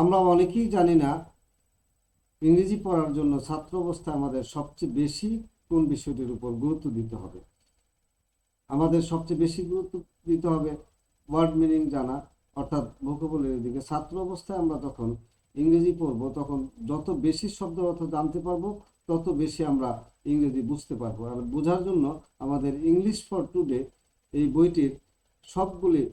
আমরা অনেকেই জানি না ইংরেজি পড়ার জন্য ছাত্র অবস্থায় আমাদের সবচেয়ে বেশি কোন বিষয়টির উপর গুরুত্ব দিতে হবে। আমাদের সবচেয়ে বেশি গুরুত্ব দিতে হবে ওয়ার্ড মিনিং জানা, অর্থাৎ ভোকাবুলারির দিকে। ছাত্র অবস্থায় আমরা যখন ইংরেজি পড়ব তখন যত বেশি শব্দ অর্থ জানতে পারবো তত বেশি আমরা ইংরেজি বুঝতে পারবো। আর বোঝার জন্য আমাদের ইংলিশ ফর টুডে এই বইটির সবগুলি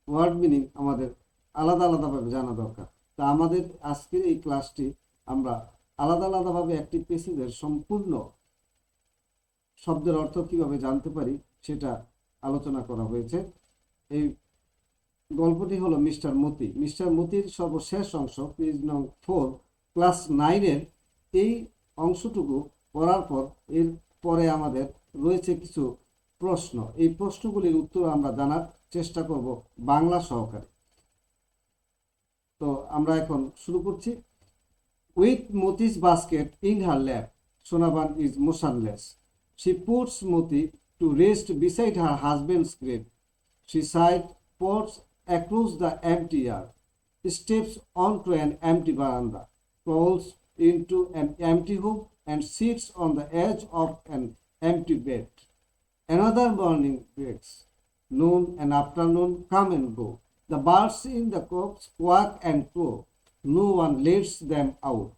ওয়ার্ড মিনিং আমাদের আলাদা আলাদাভাবে জানা দরকার। তা আমাদের আজকের এই ক্লাসটি আমরা আলাদা আলাদাভাবে একটি প্যাসেজের সম্পূর্ণ শব্দের অর্থ কিভাবে জানতে পারি সেটা আলোচনা করা হয়েছে। এই গল্পটি হলো মিস্টার মতি। মিস্টার মতির সর্বশেষ অংশ, পেজ নং 4, ক্লাস 9-এর এই অংশটুকু পড়ার পর এর পরে আমাদের রয়েছে কিছু প্রশ্ন। এই প্রশ্নগুলির উত্তর আমরা জানার চেষ্টা করব বাংলা সহকারে। তো আমরা এখন শুরু করছি। With Moti's basket in her lap, Sonaban is motionless. She puts Moti to rest beside her husband's grave. She sighed, pours across the empty yard, steps onto an empty veranda, crawls into an empty home, and sits on the edge of an empty bed. Another morning breaks. Noon and afternoon come and go. The birds in the copse quack and crow. No one lets them out.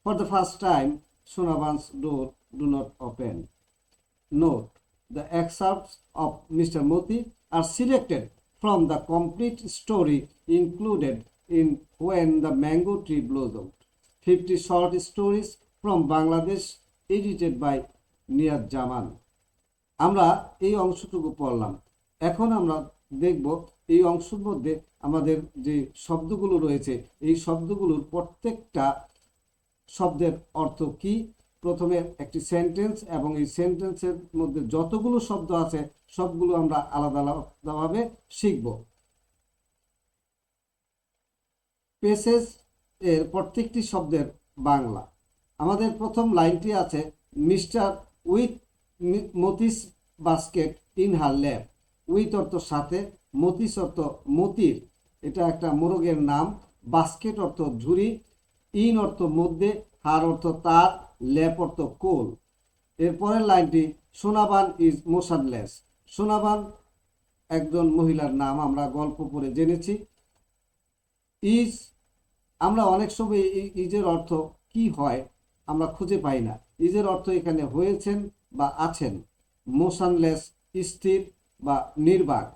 For the first time, Sonaban's door do not open. Note: the excerpts of Mr. Moti are selected from the complete story included in When the Mango Tree Blossomed, 50 short stories from Bangladesh, edited by Niyaz Jaman. আমরা এই অংশটুকু পড়লাম। এখন আমরা দেখব এই অংশের মধ্যে আমাদের যে শব্দগুলো রয়েছে এই শব্দগুলোর প্রত্যেকটা শব্দের অর্থ কি। প্রথমে একটি সেন্টেন্স, এবং এই সেন্টেন্সের মধ্যে যতগুলো শব্দ আছে সবগুলো আমরা আলাদা আলাদাভাবে শিখব। পেসেজ এর প্রত্যেকটি শব্দের বাংলা। আমাদের প্রথম লাইনটি আছে mister with মতিস basket in her lap. With অর্থ সাথে, মতিস অর্থ মতির, এটা একটা মোরগের নাম। বাস্কেট অর্থ ঝুড়ি, ইন অর্থ মধ্যে, হার অর্থ তার, ল্যাপ অর্থ কোল। এরপরের লাইনটি সোনাবান ইজ মোশনলেস। সোনাবান একজন মহিলার নাম, আমরা গল্প পড়ে জেনেছি। ইজ, আমরা অনেক সময় ইজের অর্থ কি হয় আমরা খুঁজে পাই না। ইজের অর্থ এখানে হয়েছেন বা আছেন। মোশনলেস স্থির বা নির্বাক।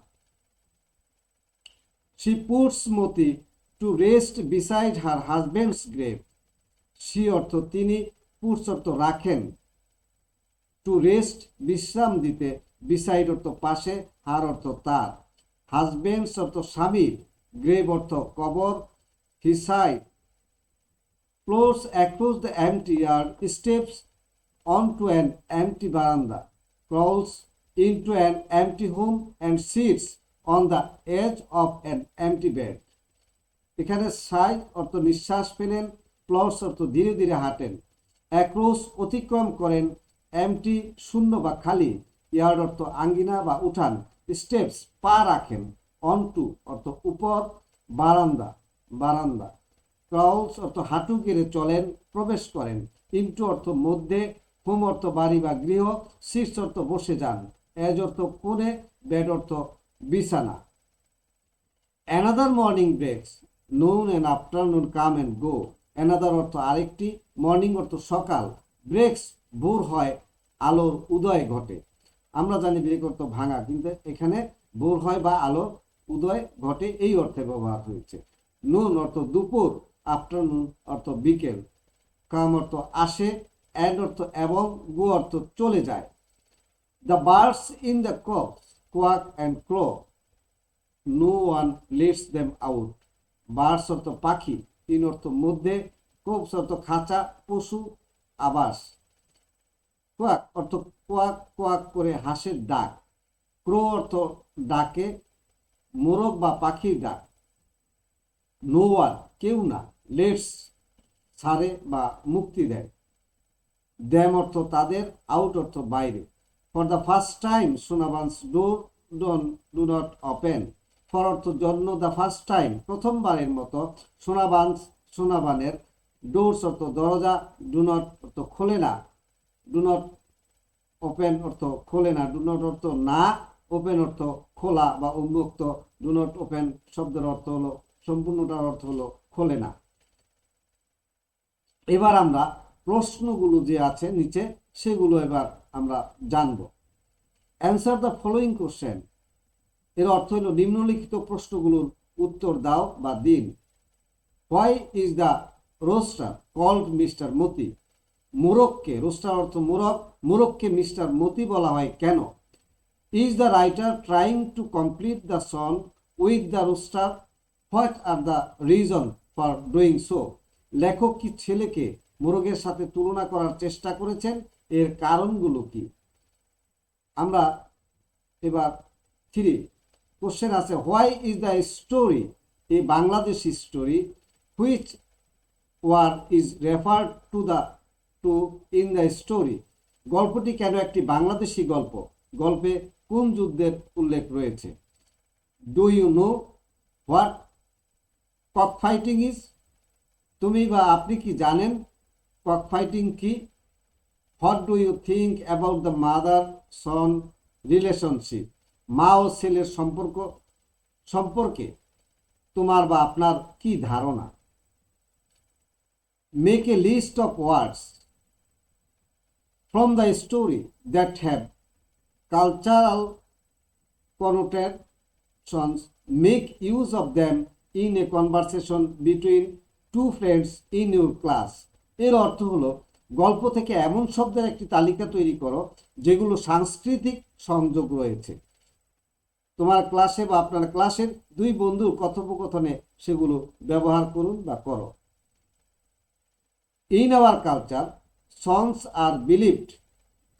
She puts Moti to rest beside her husband's grave. She অর্থ তিনি, puts অর্থ রাখেন, to rest বিশ্রাম দিতে, beside অর্থ পাশে, her অর্থ তার, husband's অর্থ স্বামীর, grave অর্থ কবর। He sighed, floats across the empty yard, steps onto an empty veranda, crawls into an empty home, and sits on the edge of an empty bed. এখানে সাই অর্থ নিঃশ্বাস ফেলেন, প্লটস অর্থ ধীরে ধীরে হাঁটেন, অ্যাক্রস অতিক্রম করেন, এমটি শূন্য বা খালি, ইয়ার্ড অর্থ আঙ্গিনা বা উঠান, স্টেপস পা রাখেন, অনটু অর্থ উপর, বারান্দা বারান্দা, ক্রাউলস অর্থ হাঁটু গেড়ে চলেন, প্রবেশ করেন, ইন্টু অর্থ মধ্যে, হোম অর্থ বাড়ি বা গৃহ, সিটস অর্থ বসে যান, এজ অর্থ কোণে, বেড অর্থ বিছানা। Another morning breaks. Noon and afternoon come and go. Another অর্থ আরেকটি, মর্নিং অর্থ সকাল, ব্রেকস ভোর হয়, আলোর উদয় ঘটে। আমরা জানি ব্রেক অর্থ ভাঙা, কিন্তু এখানে ভোর হয় বা আলোর উদয় ঘটে এই অর্থে ব্যবহার হয়েছে। নুন অর্থ দুপুর, আফটারনুন অর্থ বিকেল, কাম অর্থ আসে, অ্যান্ড অর্থ এবং, গো অর্থ চলে যায়। The birds in the copse quack and crow. No one lets them out. Birds অর্থ পাখি, ইন অর্থ মধ্যে, কোপস অর্থ খাঁচা, পশু, আবাস। কোয়াক অর্থ কোয়াক কোয়াক করে হাঁসের ডাক। ক্রো অর্থ ডাকে, মোরগ বা পাখির ডাক। নো ওয়ান কেউ না, লেটস ছাড়ে বা মুক্তি দেয়। দ্যাম অর্থ তাদের, আউট অর্থ বাইরে। For the first time Sonaban's door do not open. For অর্থ জন্য, দ্য ফার্স্ট টাইম প্রথমবারের মতো, সোনাবানের, ডোরস অর্থ দরজা, ডু নট অর্থ খোলে না, ডু নট ওপেন অর্থ খোলে না, ডু নট অর্থ না, ওপেন অর্থ খোলা বা উন্মুক্ত, ডু নট ওপেন শব্দের অর্থ হলো, সম্পূর্ণটার অর্থ হলো খোলে না। এবার আমরা প্রশ্নগুলো যে আছে নিচে সেগুলো এবার আমরা জানব। অ্যান্সার দ্য ফলোইং কোশ্চেন, এর অর্থ হলো নিম্নলিখিত প্রশ্নগুলোর উত্তর দাও বা দিন। Why is the rooster called mister Moti? মোরগকে, রোস্টার অর্থ মোরগ, মোরগকে মিস্টার মতি বলা হয় কেন? Is the writer trying to complete the song with the rooster? What are the reason for doing so? লেখক কি ছেলেকে মোরগের সাথে তুলনা করার চেষ্টা করেছেন? এর কারণগুলো কি? আমরা এবার 3 কোশ্চেন আছে, why is the story a Bangladeshi story which war is referred to in the story? গল্পটি কেন একটি বাংলাদেশি গল্প? গল্পে কোন যুদ্ধের উল্লেখ রয়েছে? Do you know what cock fighting is? তুমি বা আপনি কি জানেন কক ফাইটিং কি? What do you think about the mother son relationship? মা ও ছেলের সম্পর্কে তোমার বা আপনার কি ধারণা? Make a list of words from the story that have cultural connotations. Make use of them in a conversation between two friends in your class. এর অর্থ হলো গল্প থেকে এমন শব্দের একটি তালিকা তৈরি করো যেগুলো সাংস্কৃতিক সংযোগ রয়েছে। তোমার ক্লাসে বা আপনার ক্লাসের দুই বন্ধুর কথোপকথনে সেগুলো ব্যবহার করুন বা করো। In our culture, sons are believed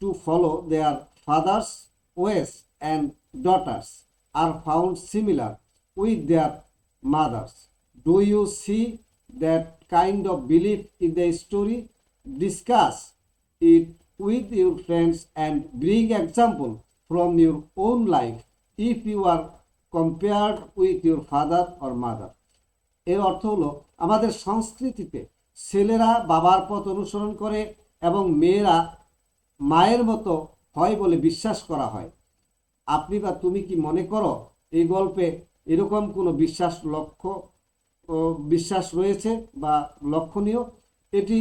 to follow their fathers' ways and daughters are found similar with their mothers. Do you see that kind of belief in the story? Discuss it with your friends and bring example from your own life if you are compared with your father or mother. এর অর্থ হলো আমাদের সংস্কৃতিতে ছেলেরা বাবার পথ অনুসরণ করে এবং মেয়েরা মায়ের মতো হয় বলে বিশ্বাস করা হয়। আপনি বা তুমি কি মনে করো এই গল্পে এরকম কোনো বিশ্বাস রয়েছে বা লক্ষণীয়? এটি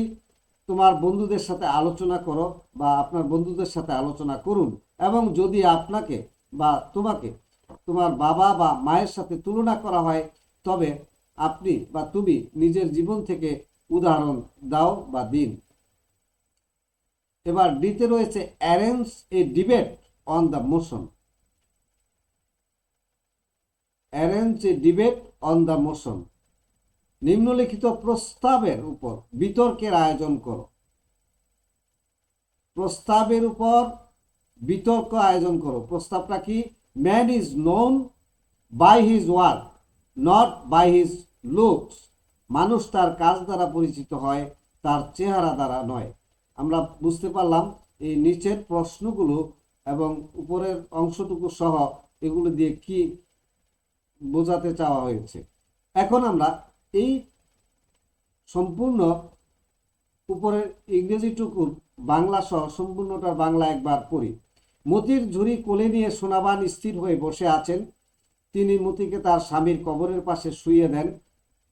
তোমার বন্ধুদের সাথে আলোচনা করো বা আপনার বন্ধুদের সাথে আলোচনা করুন, এবং যদি আপনাকে বা তোমাকে তোমার বাবা বা মায়ের সাথে তুলনা করা হয় তবে আপনি বা তুমি নিজের জীবন থেকে উদাহরণ দাও বা দিন। এবার ডিতে রয়েছে arrange a debate on the motion. Arrange a debate on the motion, নিম্নলিখিত প্রস্তাবের উপর বিতর্কের আয়োজন করো। প্রস্তাবের উপর বিতর্ক আয়োজন করো। প্রস্তাবটা কি? Man is known by his work not by his looks. মানুষ তার কাজ দ্বারা পরিচিত হয়, তার চেহারা দ্বারা নয়। আমরা বুঝতে পারলাম এই নিচের প্রশ্নগুলো এবং উপরের অংশটুকু সহ এগুলো দিয়ে কি বোঝাতে চাওয়া হয়েছে। এখন আমরা এই সম্পূর্ণ উপরের ইংরেজিটুকুর বাংলা সহ সম্পূর্ণটার বাংলা একবার পড়ি। মতির ঝুড়ি কোলে নিয়ে সোনাবান স্থির হয়ে বসে আছেন। তিনি মতিকে তার স্বামীর কবরের পাশে শুইয়ে দেন।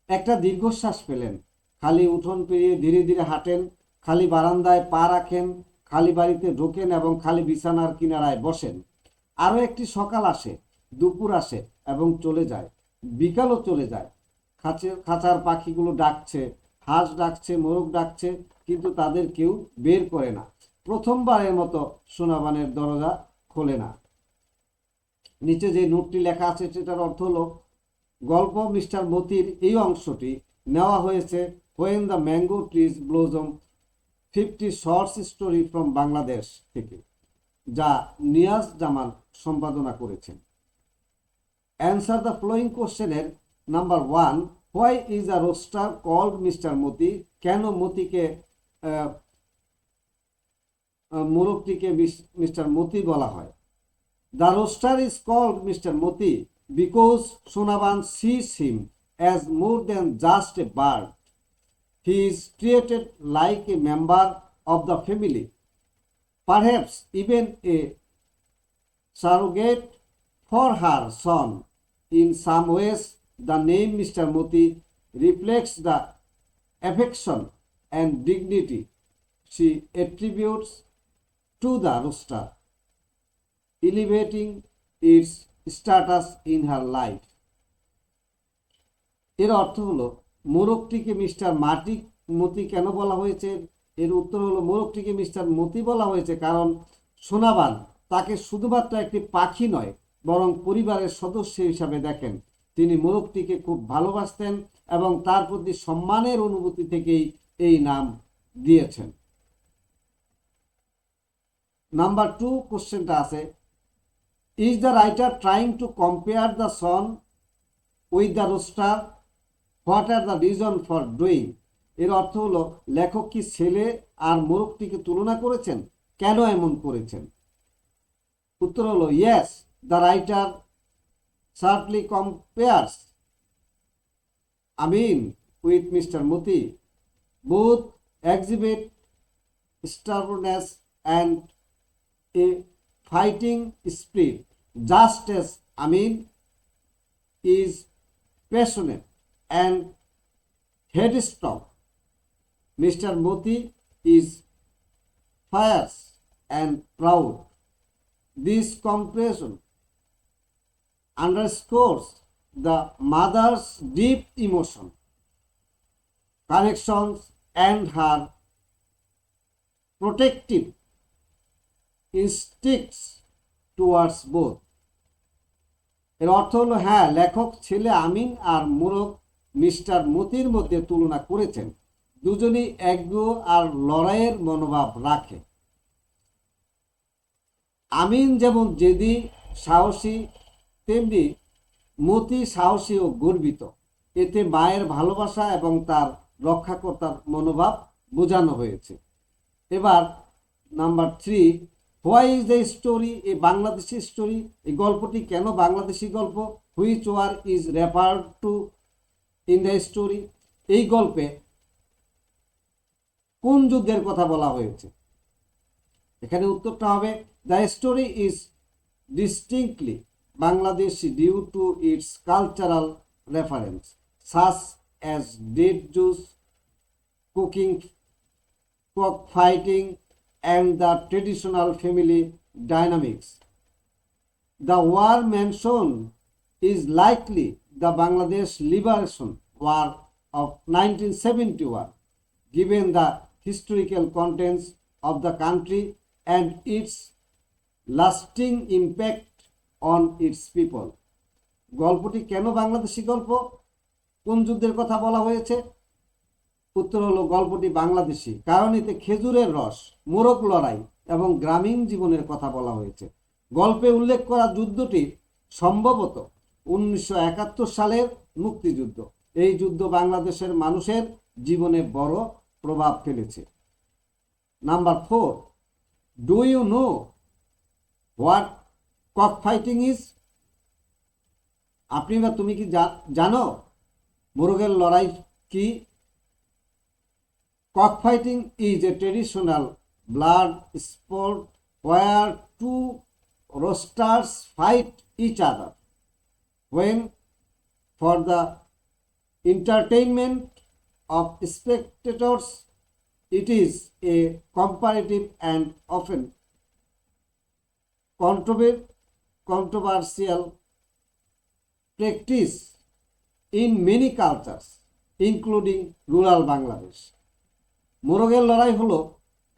একটা দীর্ঘশ্বাস পেলেন। খালি উঠোন পেরিয়ে ধীরে ধীরে হাঁটেন, খালি বারান্দায় পা রাখেন, খালি বাড়িতে ঢোকেন এবং খালি বিছানার কিনারায় বসেন। আরও একটি সকাল আসে, দুপুর আসে এবং চলে যায়, বিকালও চলে যায়। খাঁচার পাখিগুলো ডাকছে, হাঁস ডাকছে, মোরগ ডাকছে, কিন্তু তাদের কেউ বের করে না। প্রথমবারের মতো সোনাবানের দরজা খোলে না। নিচে যে নোটটি লেখা আছে সেটার অর্থ হলো গল্প মিস্টার মতির এই অংশটি নেওয়া হয়েছে when the mango trees blossom 50 shorts story from Bangladesh থেকে, যা নিয়াজ জামান সম্পাদনা করেছেন। অ্যান্সার দ্য ফলোইং কোশ্চেনের number 1, why is a rooster called mister Moti? কেন মতিকে মোরগটিকে মিস্টার মতি বলা হয়? The rooster is called mister Moti because Sonaban sees him as more than just a bird. He is treated like a member of the family, perhaps even a surrogate for her son. In some ways, the name Mr. Moti reflects the affection and dignity she attributes to the rooster, elevating its status in her life. এর অর্থ হলো মোরগটিকে mister Moti কেন বলা হয়েছে? এর উত্তর হলো মোরগটিকে mister Moti বলা হয়েছে কারণ সোনাবান তাকে শুধুমাত্র একটি পাখি নয় বরং পরিবারের সদস্য হিসাবে দেখেন। তিনি মোরগটিকে খুব ভালোবাসতেন এবং তার প্রতি সম্মানের অনুভূতি থেকেই এই নাম দিয়েছেন। নাম্বার 2 কোশ্চেনটা আছে, is the writer trying to compare the son with the rooster? What are the reason for doing? এর অর্থ হলো লেখক কি ছেলে আর মোরগটিকে তুলনা করেছেন? কেন এমন করেছেন? উত্তর হলো yes, the writer subtly compares Amin with mister Moti. Both exhibit stubbornness and a fighting spirit, just as Amin is passionate and headstrong. Mr. Moti is fierce and proud. This comparison underscores the mother's deep emotion, connections, and her protective instincts towards both. এর অর্থ হলো হ্যাঁ, লেখক ছেলে আমিন আর মোরগ mister মতির মধ্যে তুলনা করেছেন। দুজনই একগুঁয়ে আর লড়াইয়ের মনোভাব রাখে। আমিন যেমন জেদি সাহসী, তেমনি মতি সাহসী ও গর্বিত। এতে মায়ের ভালোবাসা এবং তার রক্ষাকর্তার মনোভাব বোঝানো হয়েছে। এবার number 3, why is the story a Bangladeshi story? এই গল্পটি কেন বাংলাদেশি গল্প? Which war is referred to in the story? এই গল্পে কোন যুদ্ধের কথা বলা হয়েছে? এখানে উত্তরটা হবে the story is distinctly Bangladeshi due to its cultural reference such as date juice, cooking, cockfighting, and the traditional family dynamics. The war mentioned is likely the Bangladesh Liberation War of 1971, given the historical contents of the country and its lasting impact on its people. গল্পটি কেন বাংলাদেশি গল্প? কোন যুদ্ধের কথা বলা হয়েছে? উত্তর হলো গল্পটি বাংলাদেশি কারণ এতে খেজুরের রস, মোরগ লড়াই এবং গ্রামীণ জীবনের কথা বলা হয়েছে। গল্পে উল্লেখ করা যুদ্ধটি সম্ভবত 1971 সালের মুক্তিযুদ্ধ। এই যুদ্ধ বাংলাদেশের মানুষের জীবনে বড় প্রভাব ফেলেছে। Number 4, do you know what cock fighting is? আপনি বা তুমি কি জানো মোরগের লড়াই কি? Cockfighting is a traditional blood sport where two roosters fight each other. When for the entertainment of spectators, it is a comparative and often controversial practice in many cultures, including rural Bangladesh. মোরগের লড়াই হলো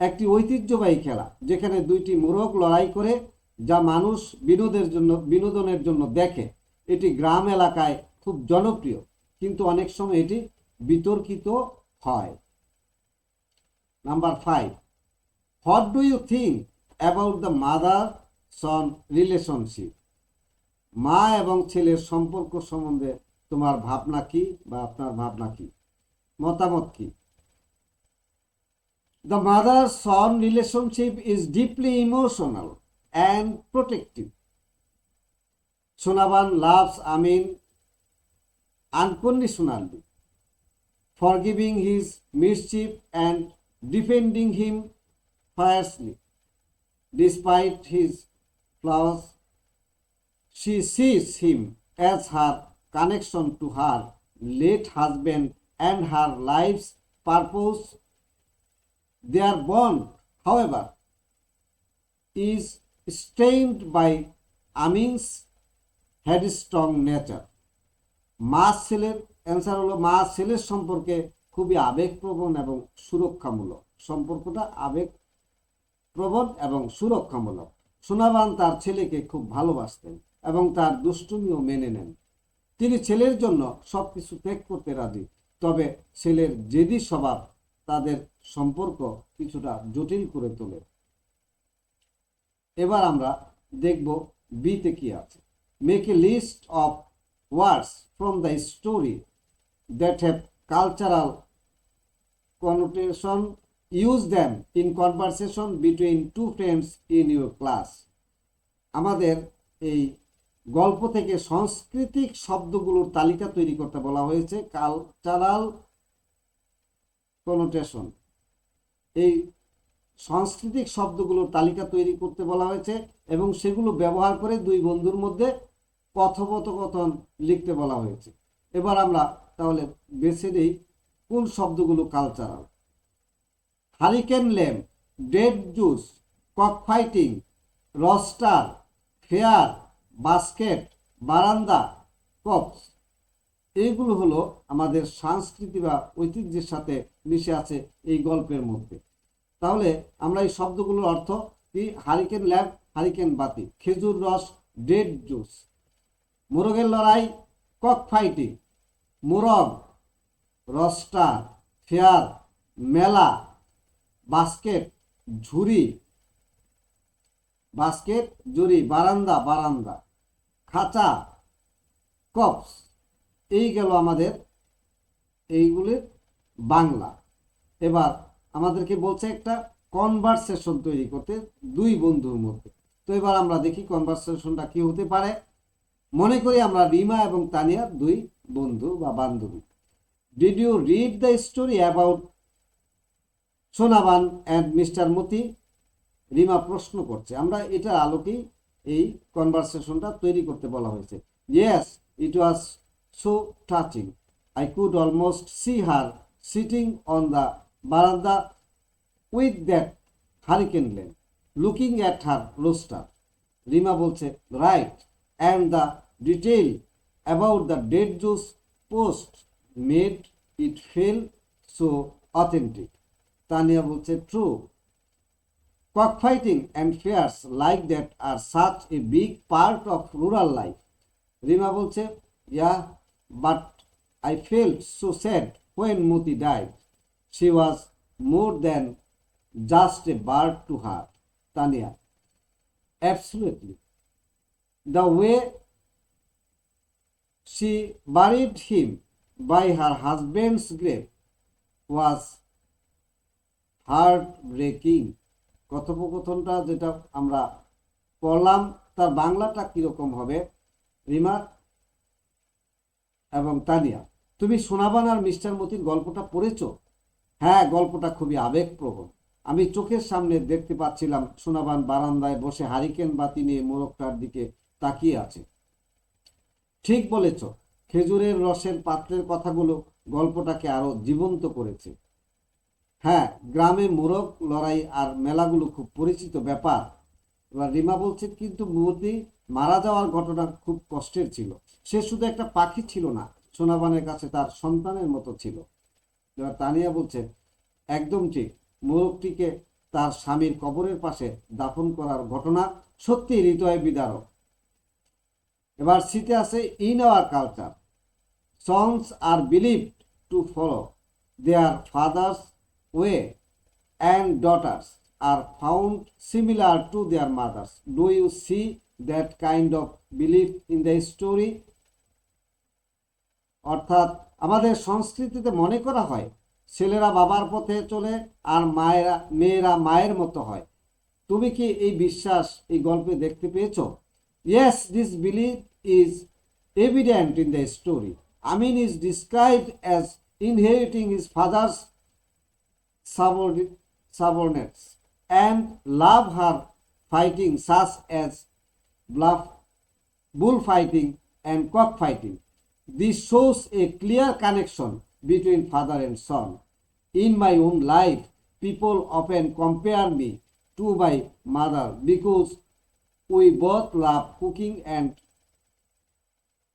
একটি ঐতিহ্যবাহী খেলা যেখানে দুইটি মোরগ লড়াই করে, যা মানুষ বিনোদনের জন্য দেখে। এটি গ্রাম এলাকায় খুব জনপ্রিয়, কিন্তু অনেক সময় এটি বিতর্কিত হয়। Number 5, what do you think about the mother son relationship? মা এবং ছেলের সম্পর্ক সম্বন্ধে তোমার ভাবনা কি বা আপনার ভাবনা কি, মতামত কি? The mother-son relationship is deeply emotional and protective. Sonavan loves Amin unconditionally, forgiving his mischief and defending him fiercely. Despite his flaws, she sees him as her connection to her late husband and her life's purpose. Their bond, however, is strained by Amin's headstrong nature. মা ছেলের answer হলো মা ছেলের সম্পর্কে খুবই আবেগপ্রবণ এবং সুরক্ষামূলক। সম্পর্কটা আবেগপ্রবণ এবং সুরক্ষামূলক। সোনাবান তার ছেলেকে খুব ভালোবাসতেন এবং তার দুষ্টুমিও মেনে নেন। তিনি ছেলের জন্য সবকিছু ত্যাগ করতে রাজি, তবে ছেলের জেদি স্বভাব তাদের সম্পর্ক কিছুটা জটিল করে তোলে। এবার আমরা দেখব বিতে কি আছে। Make a list of words from the story that have cultural connotation. Use them in conversation between two friends in your class. আমাদের এই গল্প থেকে সাংস্কৃতিক শব্দগুলোর তালিকা তৈরি করতে বলা হয়েছে। কালচারাল কনোটেশন, এই সাংস্কৃতিক শব্দগুলোর তালিকা তৈরি করতে বলা হয়েছে এবং সেগুলো ব্যবহার করে দুই বন্ধুর মধ্যে কথোপকথন লিখতে বলা হয়েছে। এবার আমরা তাহলে বেছে নেই কোন শব্দগুলো cultural. Hurricane lamp, date juice, cock fighting, rooster, fair, basket, বারান্দা, কপস, এইগুলো হলো আমাদের সংস্কৃতি বা ঐতিহ্যের সাথে মিশে আছে এই গল্পের মধ্যে। তাহলে আমরা এই শব্দগুলোর অর্থ কি? হারিকেন ল্যাম্প, হারিকেন বাতি, খেজুর রস, ডেড জুস, মোরগের লড়াই, কক ফাইটিং, মোরগ, রস্টার, ফেয়ার, মেলা, বাস্কেট, ঝুড়ি, বাস্কেট, জুড়ি, বারান্দা, বারান্দা, খাঁচা, কপস। এই গেল আমাদের এইগুলির বাংলা। এবার আমাদেরকে বলছে একটা কনভারসেশন তৈরি করতে দুই বন্ধুর মধ্যে। তো এবার আমরা দেখি কনভারসেশনটা কি হতে পারে। মনে করি আমরা রিমা এবং তানিয়া দুই বন্ধু বা বান্ধবী। Did you read the story about Sonaban and mister Moti? Rima প্রশ্ন করছে। আমরা এটার আলোকেই এই কনভারসেশনটা তৈরি করতে বলা হয়েছে। Yes, it was so touching. I could almost see her sitting on the veranda with that hurricane lamp, looking at her rooster. Rima বলছে, right, and the detail about the dead juice post made it feel so authentic. Tania bolche, true. Cockfighting and fairs like that are such a big part of rural life. Rima bolche, yeah, but I felt so sad when Moti died. She was more than just a bird to her. Tania, absolutely. The way she buried him by her husband's grave was heartbreaking. কথোপকথনটা যেটা আমরা পড়লাম তার বাংলাটা কিরকম হবে? রিমা এবং তানিয়া, তুমি সোনাবান আর mister মতির গল্পটা পড়েছো? হ্যাঁ, গল্পটা খুবই আবেগপ্রবণ। আমি চোখের সামনে দেখতে পাচ্ছিলাম সোনাবান বারান্দায় বসে হারিকেন বাতি নিয়ে মোরগটার দিকে তাকিয়ে আছে। ঠিক বলেছ, খেজুরের রসের পাত্রের কথাগুলো গল্পটাকে আরো জীবন্ত করেছে। হ্যাঁ, গ্রামে মোরগ লড়াই আর মেলাগুলো খুব পরিচিত ব্যাপার। এবার রিমা বলছে, কিন্তু মতি মারা যাওয়ার ঘটনা খুব কষ্টের ছিল। সে শুধু একটা পাখি ছিল না, সোনাবানের কাছে তার সন্তানের মতো ছিল। এবার তানিয়া বলছে, একদম ঠিক, মোরগটিকে তার স্বামীর কবরের পাশে দাফন করার ঘটনা সত্যি হৃদয় বিদারক। এবার সিতে আছে, in our culture sons are believed to follow their father's way and daughters are found similar to their mother's. Do you see that kind of believe in the story? অর্থাৎ আমাদের সংস্কৃতিতে মনে করা হয় ছেলেরা বাবার পথে চলে আর মেয়েরা মায়ের মতো হয়। তুমি কি এই বিশ্বাস এই গল্পে দেখতে পেয়েছো? Yes, this belief is evident in the story. Amin is described as inheriting his father's subordinates and love her fighting such as bullfighting and cockfighting. This shows a clear connection between father and son. In my own life, people often compare me to my mother because we both love cooking and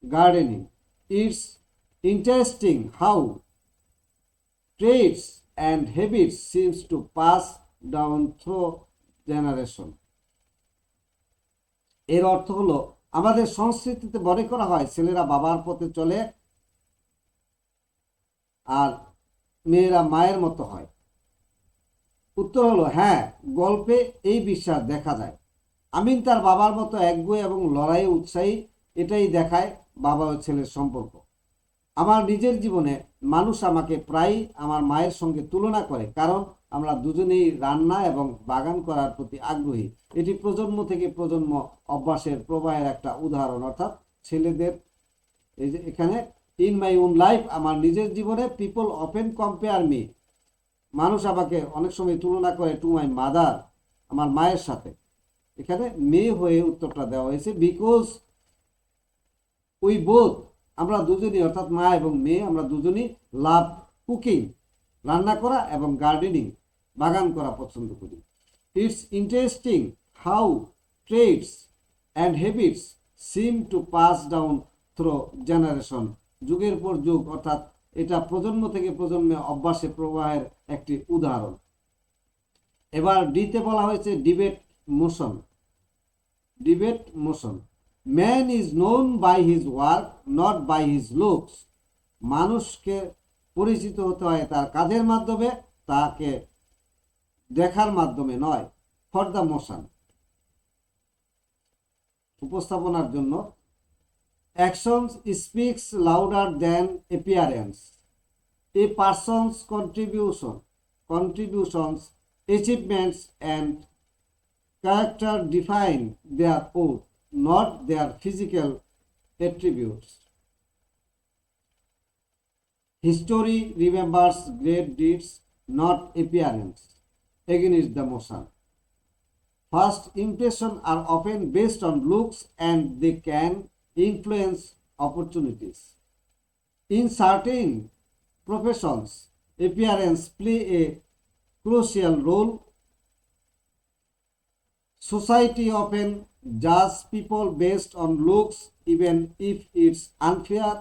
gardening. It's interesting how traits and habits seems to pass down through generation. এর অর্থ হলো আমাদের সংস্কৃতিতে মনে করা হয় ছেলেরা বাবার পথে চলে আর মেয়েরা মায়ের মতো হয়। উত্তর হলো হ্যাঁ, গল্পে এই বিশ্বাস দেখা যায়। আমিন তার বাবার মতো একগুঁয়ে এবং লড়াইয়ে উৎসাহী, এটাই দেখায় বাবা ও ছেলের সম্পর্ক। আমার নিজের জীবনে মানুষ আমাকে প্রায়ই আমার মায়ের সঙ্গে তুলনা করে, কারণ আমরা দুজনেই রান্না এবং বাগান করার প্রতি আগ্রহী। এটি প্রজন্ম থেকে প্রজন্ম অভ্যাসের প্রবাহের একটা উদাহরণ। অর্থাৎ ছেলেদের এই যে এখানে ইন মাই ওন লাইফ, আমার নিজের জীবনে পিপল অফেন কম্পেয়ার মি, মানুষ আমাকে অনেক সময় তুলনা করে টু মাই মাদার, আমার মায়ের সাথে। এখানে মেয়ে হয়ে উত্তরটা দেওয়া হয়েছে বিকজ উই বোথ, আমরা দুজনই অর্থাৎ মা এবং মেয়ে আমরা দুজনই লাভ কুকিং, রান্না করা এবং গার্ডেনিং, বাগান করা পছন্দ করি। It's interesting how trades and habits seem to pass down through generation. যুগের পর যুগ, অর্থাৎ এটা প্রজন্ম থেকে প্রজন্মে অভ্যাসে প্রবাহের একটি উদাহরণ। এবার ডিতে বলা হয়েছে debate motion. Debate motion, man is known by his work not by his looks. মানুষকে পরিচিত হতে হয় তার কাজের মাধ্যমে, তাকে দেখার মাধ্যমে নয়। ফর দ্য মোশন, উপস্থাপনার জন্য। Actions speaks louder than appearance. A persons contributions achievements and character define their oath, not their physical attributes. History remembers great deeds, not appearance. Again is the motion. First impressions are often based on looks and they can influence opportunities. In certain professions, appearance play a crucial role. Society often judge people based on looks even if it's unfair.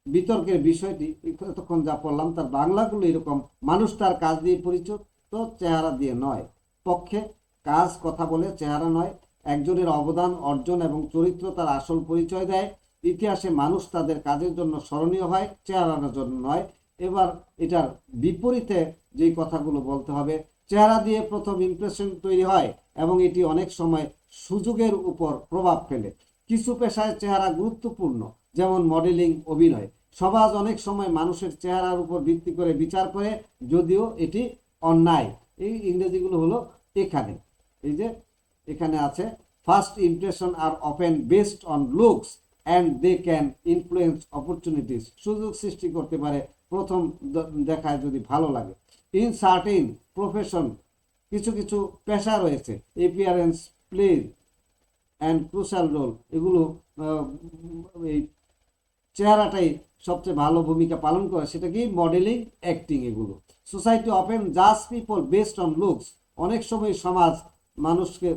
বিতর্কের বিষয়টি এতক্ষণ যা পড়লাম তার বাংলাগুলো এরকম: মানুষ তার কাজ দিয়ে পরিচিত, চেহারা দিয়ে নয়। পক্ষে কাজ কথা বলে, চেহারা নয়। একজনের অবদান, অর্জন এবং চরিত্র তার আসল পরিচয় দেয়। ইতিহাসে মানুষ তাদের কাজের জন্য স্মরণীয় হয়, চেহারার জন্য নয়। এবার এটার বিপরীতে যেই কথাগুলো বলতে হবে, চেহারা দিয়ে প্রথম ইমপ্রেশন তৈরি হয় এবং এটি অনেক সময় সুযোগের উপর প্রভাব ফেলে। কিছু পেশায় চেহারা গুরুত্বপূর্ণ, যেমন মডেলিং, অভিনয়। সমাজ অনেক সময় মানুষের চেহারার উপর ভিত্তি করে বিচার করে, যদিও এটি অন্যায়। এই ইংরেজিগুলো হলো এখানে, এই যে এখানে আছে, first impression are often based on looks and they can influence opportunities. সুযোগ সৃষ্টি করতে পারে প্রথম দেখায় যদি ভালো লাগে। ইন সার্টেন প্রফেশন, কিছু কিছু পেশা রয়েছে, appearance play and crucial role. এগুলো এই চেহারাটাই সবচেয়ে ভালো ভূমিকা পালন করে, সেটা কি মডেলিং, অ্যাক্টিং। এগুলো সোসাইটি অফেন জাজ পিপল বেসড অন লুকস। অনেক সময় সমাজ মানুষকে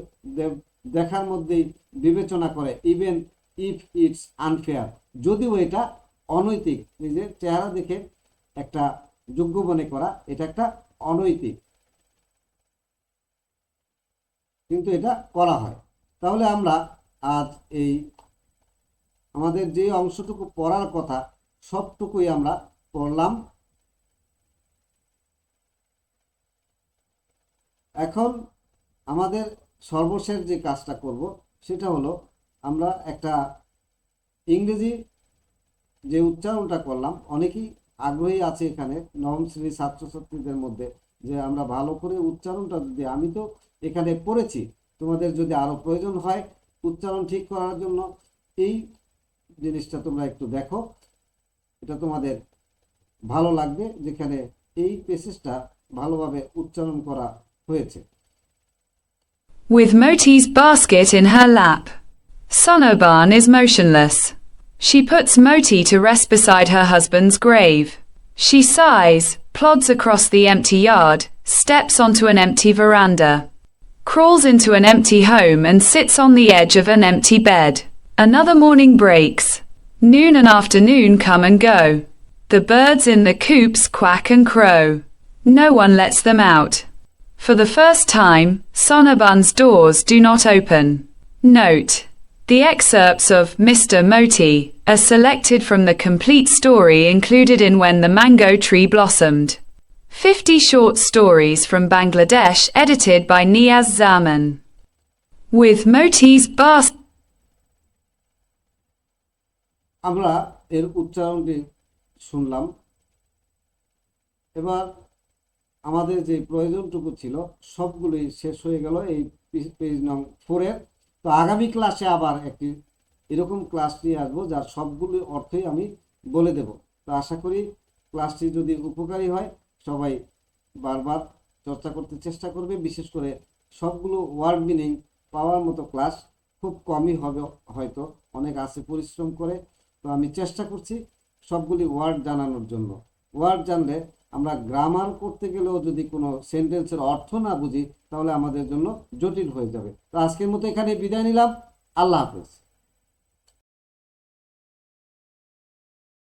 দেখার মধ্যেই বিবেচনা করে, ইভেন ইফ ইটস আনফেয়ার, যদিও এটা অনৈতিক। নিজের চেহারা দেখে একটা যোগ্য মনে করা, এটা একটা অনৈতিক, কিন্তু এটা করা হয়। তাহলে আমরা আজ এই আমাদের যে অংশটুকু পড়ার কথা সবটুকুই আমরা পড়লাম। এখন আমাদের সর্বশেষ যে কাজটা করব সেটা হলো, আমরা একটা ইংরেজি যে উচ্চারণটা করলাম, অনেকেই আগ্রহী আছে এখানে নবম শ্রেণীর ছাত্রছাত্রীদের মধ্যে, যে আমরা ভালো করে উচ্চারণটা যদি, আমি তো এখানে পড়েছি, তোমাদের যদি আরো প্রয়োজন হয় উচ্চারণ ঠিক করার জন্য এই জিনিসটা তোমরা একটু দেখো, এটা তোমাদের ভালো লাগবে, যেখানে এই প্যাসেজটা ভালোভাবে উচ্চারণ করা হয়েছে। With Moti's basket in her lap, Sonoban is motionless. She puts Moti to rest beside her husband's grave. She sighs, plods across the empty yard, steps onto an empty veranda, crawls into an empty home and sits on the edge of an empty bed. Another morning breaks. Noon and afternoon come and go. The birds in the coops quack and crow. No one lets them out. For the first time, Sonoban's doors do not open. Note: the excerpts of Mr. Moti are selected from the complete story included in When the Mango Tree Blossomed. 50 short stories from Bangladesh edited by Niaz Zaman. With Moti's basket. আমরা এর উচ্চারণটি শুনলাম। এবার আমাদের যে প্রয়োজনটুকু ছিল সবগুলোই শেষ হয়ে গেল এই পেজ নং 4-এর। তো আগামী ক্লাসে আবার একটি এরকম ক্লাস নিয়ে আসবো যার সবগুলো অর্থই আমি বলে দেব। তো আশা করি ক্লাসটি যদি উপকারী হয় সবাই বারবার চর্চা করতে চেষ্টা করবে। বিশেষ করে সবগুলো ওয়ার্ড মিনিং পাওয়ার মতো ক্লাস খুব কমই হবে, হয়তো অনেক আছে পরিশ্রম করে। তো আমি চেষ্টা করছি সবগুলি ওয়ার্ড জানানোর জন্য। ওয়ার্ড জানলে আমরা গ্রামার করতে গেলেও যদি কোনো সেন্টেন্সের অর্থ না বুঝি তাহলে আমাদের জন্য জটিল হয়ে যাবে। তো আজকের মতো এখানে বিদায় নিলাম। আল্লাহ হাফেজ।